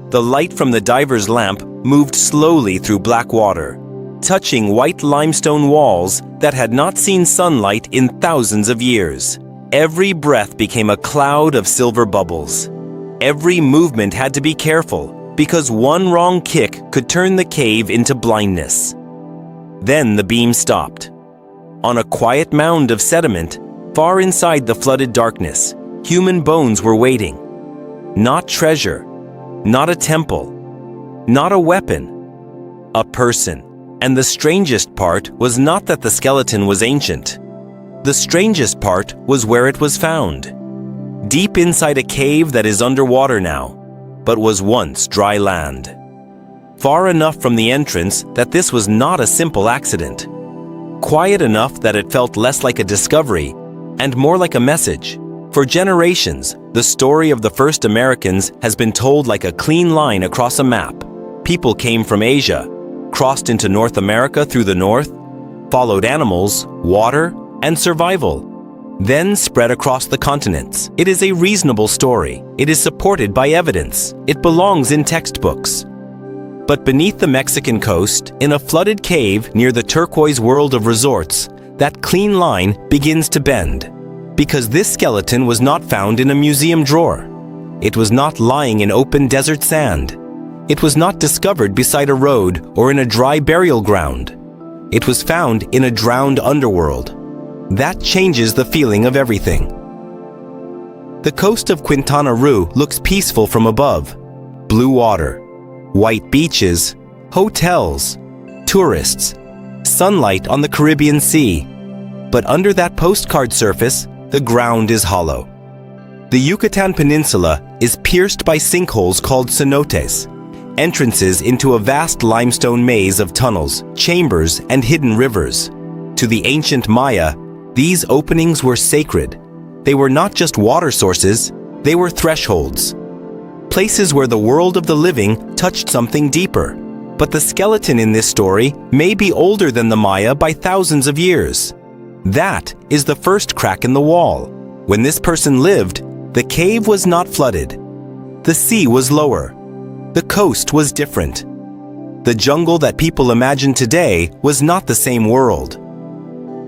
The light from the diver's lamp moved slowly through black water, touching white limestone walls that had not seen sunlight in thousands of years. Every breath became a cloud of silver bubbles. Every movement had to be careful, because one wrong kick could turn the cave into blindness. Then the beam stopped. On a quiet mound of sediment, far inside the flooded darkness, human bones were waiting. Not treasure, not a temple, not a weapon, a person. And the strangest part was not that the skeleton was ancient. The strangest part was where it was found. Deep inside a cave that is underwater now, but was once dry land. Far enough from the entrance that this was not a simple accident. Quiet enough that it felt less like a discovery and more like a message. For generations, the story of the first Americans has been told like a clean line across a map. People came from Asia, crossed into North America through the north, followed animals, water, and survival, then spread across the continents. It is a reasonable story. It is supported by evidence. It belongs in textbooks. But beneath the Mexican coast, in a flooded cave near the turquoise world of resorts, that clean line begins to bend. Because this skeleton was not found in a museum drawer. It was not lying in open desert sand. It was not discovered beside a road or in a dry burial ground. It was found in a drowned underworld. That changes the feeling of everything. The coast of Quintana Roo looks peaceful from above. Blue water, white beaches, hotels, tourists, sunlight on the Caribbean Sea. But under that postcard surface, the ground is hollow. The Yucatan Peninsula is pierced by sinkholes called cenotes, entrances into a vast limestone maze of tunnels, chambers, and hidden rivers. To the ancient Maya, these openings were sacred. They were not just water sources, they were thresholds. Places where the world of the living touched something deeper. But the skeleton in this story may be older than the Maya by thousands of years. That is the first crack in the wall. When this person lived, the cave was not flooded. The sea was lower. The coast was different. The jungle that people imagine today was not the same world.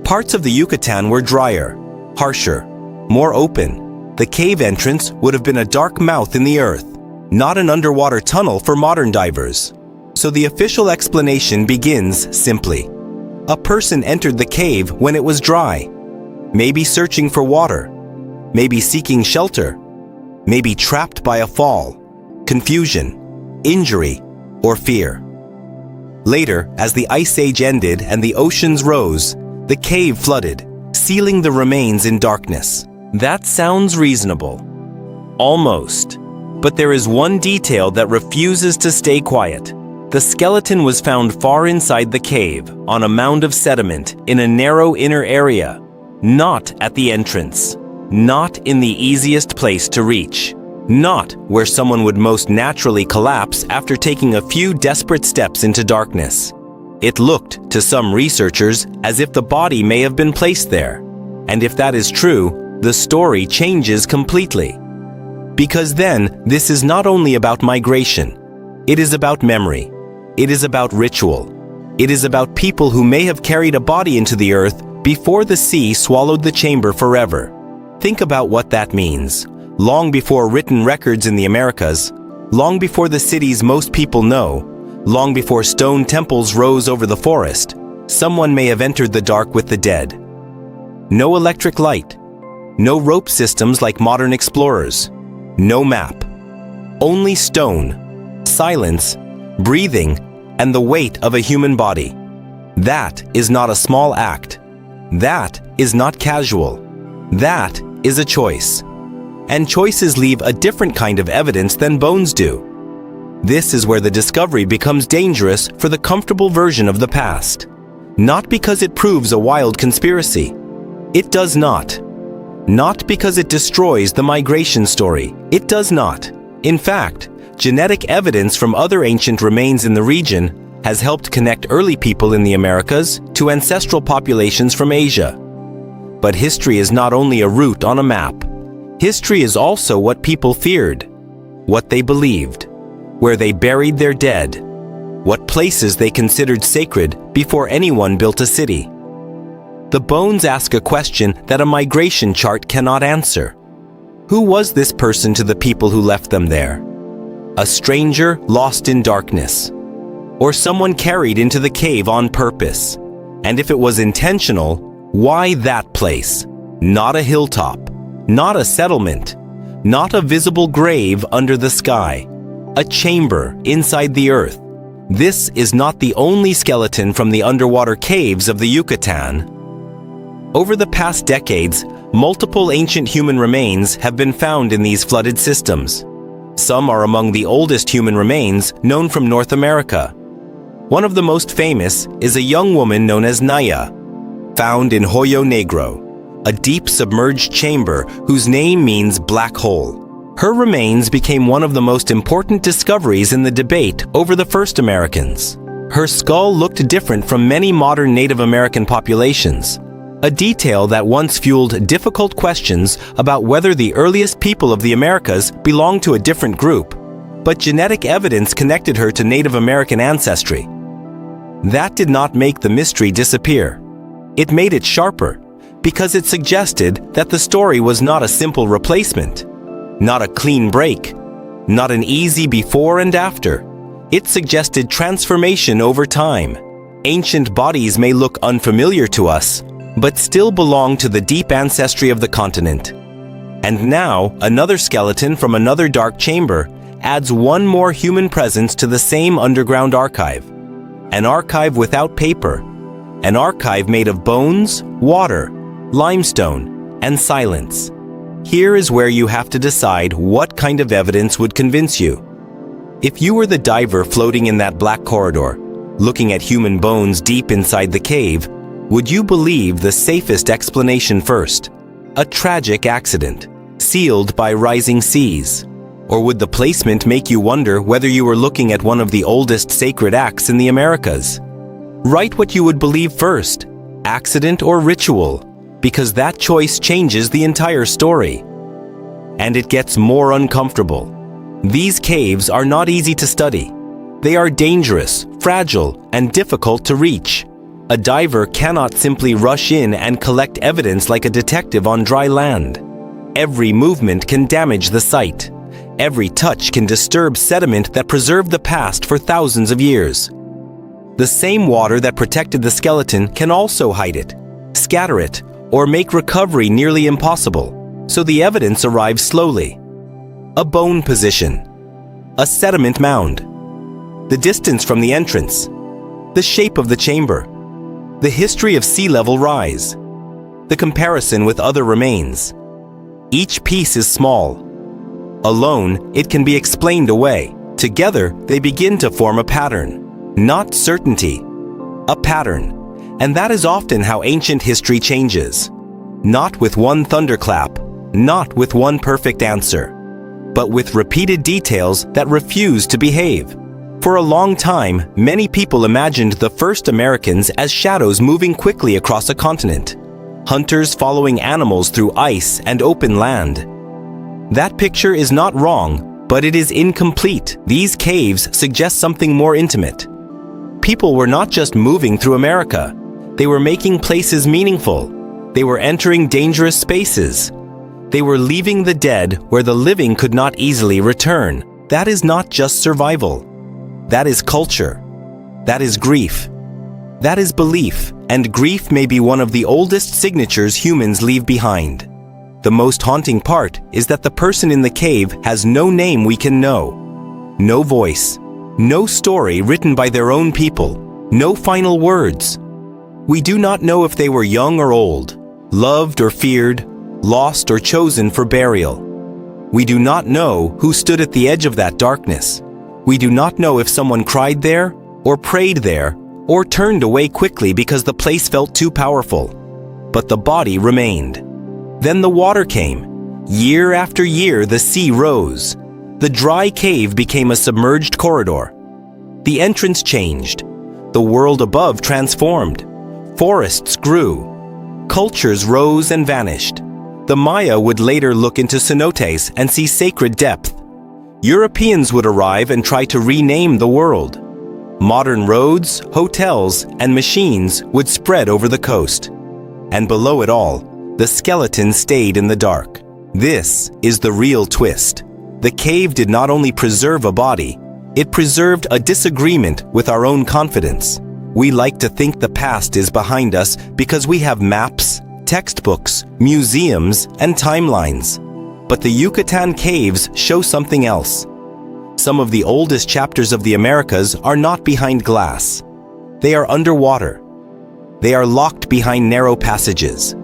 Parts of the Yucatan were drier, harsher, more open. The cave entrance would have been a dark mouth in the earth, not an underwater tunnel for modern divers. So the official explanation begins simply. A person entered the cave when it was dry, maybe searching for water, maybe seeking shelter, maybe trapped by a fall, confusion, injury, or fear. Later, as the Ice Age ended and the oceans rose, the cave flooded, sealing the remains in darkness. That sounds reasonable. Almost. But there is one detail that refuses to stay quiet. The skeleton was found far inside the cave, on a mound of sediment, in a narrow inner area. Not at the entrance. Not in the easiest place to reach. Not where someone would most naturally collapse after taking a few desperate steps into darkness. It looked, to some researchers, as if the body may have been placed there. And if that is true, the story changes completely. Because then, this is not only about migration. It is about memory. It is about ritual. It is about people who may have carried a body into the earth before the sea swallowed the chamber forever. Think about what that means. Long before written records in the Americas, long before the cities most people know, long before stone temples rose over the forest, someone may have entered the dark with the dead. No electric light. No rope systems like modern explorers. No map. Only stone, silence, breathing, and the weight of a human body. That is not a small act. That is not casual. That is a choice. And choices leave a different kind of evidence than bones do. This is where the discovery becomes dangerous for the comfortable version of the past. Not because it proves a wild conspiracy. It does not. Not because it destroys the migration story. It does not. In fact, genetic evidence from other ancient remains in the region has helped connect early people in the Americas to ancestral populations from Asia. But history is not only a route on a map. History is also what people feared, what they believed, where they buried their dead, what places they considered sacred before anyone built a city. The bones ask a question that a migration chart cannot answer. Who was this person to the people who left them there? A stranger lost in darkness, or someone carried into the cave on purpose? And if it was intentional, why that place? Not a hilltop, not a settlement, not a visible grave under the sky, a chamber inside the earth. This is not the only skeleton from the underwater caves of the Yucatan. Over the past decades, multiple ancient human remains have been found in these flooded systems. Some are among the oldest human remains known from North America. One of the most famous is a young woman known as Naia, found in Hoyo Negro, a deep submerged chamber whose name means black hole. Her remains became one of the most important discoveries in the debate over the first Americans. Her skull looked different from many modern Native American populations, a detail that once fueled difficult questions about whether the earliest people of the Americas belonged to a different group, but genetic evidence connected her to Native American ancestry. That did not make the mystery disappear. It made it sharper, because it suggested that the story was not a simple replacement, not a clean break, not an easy before and after. It suggested transformation over time. Ancient bodies may look unfamiliar to us, but still belong to the deep ancestry of the continent. And now, another skeleton from another dark chamber adds one more human presence to the same underground archive. An archive without paper, an archive made of bones, water, limestone, and silence. Here is where you have to decide what kind of evidence would convince you. If you were the diver floating in that black corridor, looking at human bones deep inside the cave, would you believe the safest explanation first? A tragic accident, sealed by rising seas? Or would the placement make you wonder whether you were looking at one of the oldest sacred acts in the Americas? Write what you would believe first, accident or ritual, because that choice changes the entire story. And it gets more uncomfortable. These caves are not easy to study. They are dangerous, fragile, and difficult to reach. A diver cannot simply rush in and collect evidence like a detective on dry land. Every movement can damage the site. Every touch can disturb sediment that preserved the past for thousands of years. The same water that protected the skeleton can also hide it, scatter it, or make recovery nearly impossible, so the evidence arrives slowly. A bone position, a sediment mound, the distance from the entrance, the shape of the chamber, the history of sea level rise, the comparison with other remains. Each piece is small. Alone, it can be explained away. Together, they begin to form a pattern, not certainty, a pattern. And that is often how ancient history changes. Not with one thunderclap, not with one perfect answer, but with repeated details that refuse to behave. For a long time, many people imagined the first Americans as shadows moving quickly across a continent, hunters following animals through ice and open land. That picture is not wrong, but it is incomplete. These caves suggest something more intimate. People were not just moving through America. They were making places meaningful. They were entering dangerous spaces. They were leaving the dead where the living could not easily return. That is not just survival. That is culture. That is grief. That is belief, and grief may be one of the oldest signatures humans leave behind. The most haunting part is that the person in the cave has no name we can know, no voice, no story written by their own people, no final words. We do not know if they were young or old, loved or feared, lost or chosen for burial. We do not know who stood at the edge of that darkness. We do not know if someone cried there, or prayed there, or turned away quickly because the place felt too powerful. But the body remained. Then the water came. Year after year, the sea rose. The dry cave became a submerged corridor. The entrance changed. The world above transformed. Forests grew. Cultures rose and vanished. The Maya would later look into cenotes and see sacred depth. Europeans would arrive and try to rename the world. Modern roads, hotels, and machines would spread over the coast. And below it all, the skeleton stayed in the dark. This is the real twist. The cave did not only preserve a body, it preserved a disagreement with our own confidence. We like to think the past is behind us because we have maps, textbooks, museums, and timelines. But the Yucatan caves show something else. Some of the oldest chapters of the Americas are not behind glass. They are underwater. They are locked behind narrow passages.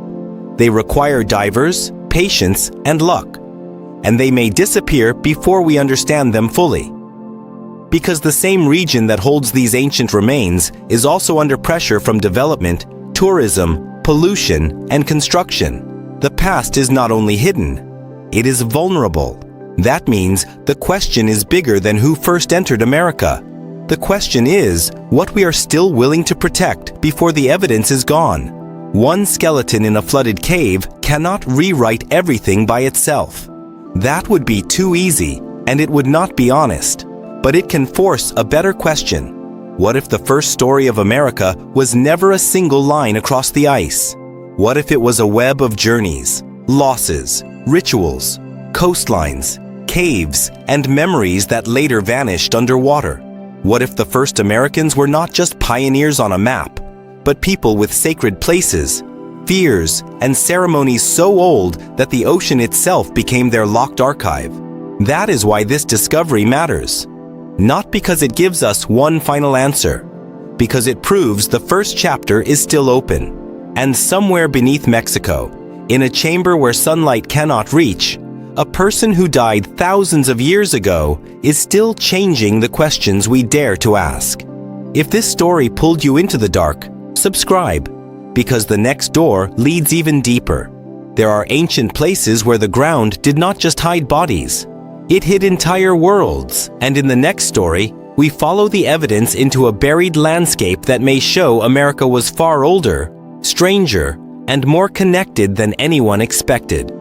They require divers, patience, and luck. And they may disappear before we understand them fully. Because the same region that holds these ancient remains is also under pressure from development, tourism, pollution, and construction. The past is not only hidden, it is vulnerable. That means the question is bigger than who first entered America. The question is what we are still willing to protect before the evidence is gone. One skeleton in a flooded cave cannot rewrite everything by itself. That would be too easy, and it would not be honest. But it can force a better question. What if the first story of America was never a single line across the ice? What if it was a web of journeys, losses, rituals, coastlines, caves, and memories that later vanished underwater? What if the first Americans were not just pioneers on a map, but people with sacred places, fears, and ceremonies so old that the ocean itself became their locked archive? That is why this discovery matters. Not because it gives us one final answer, because it proves the first chapter is still open. And somewhere beneath Mexico, in a chamber where sunlight cannot reach, a person who died thousands of years ago is still changing the questions we dare to ask. If this story pulled you into the dark, subscribe, because the next door leads even deeper. There are ancient places where the ground did not just hide bodies. It hid entire worlds, and in the next story, we follow the evidence into a buried landscape that may show America was far older, stranger, and more connected than anyone expected.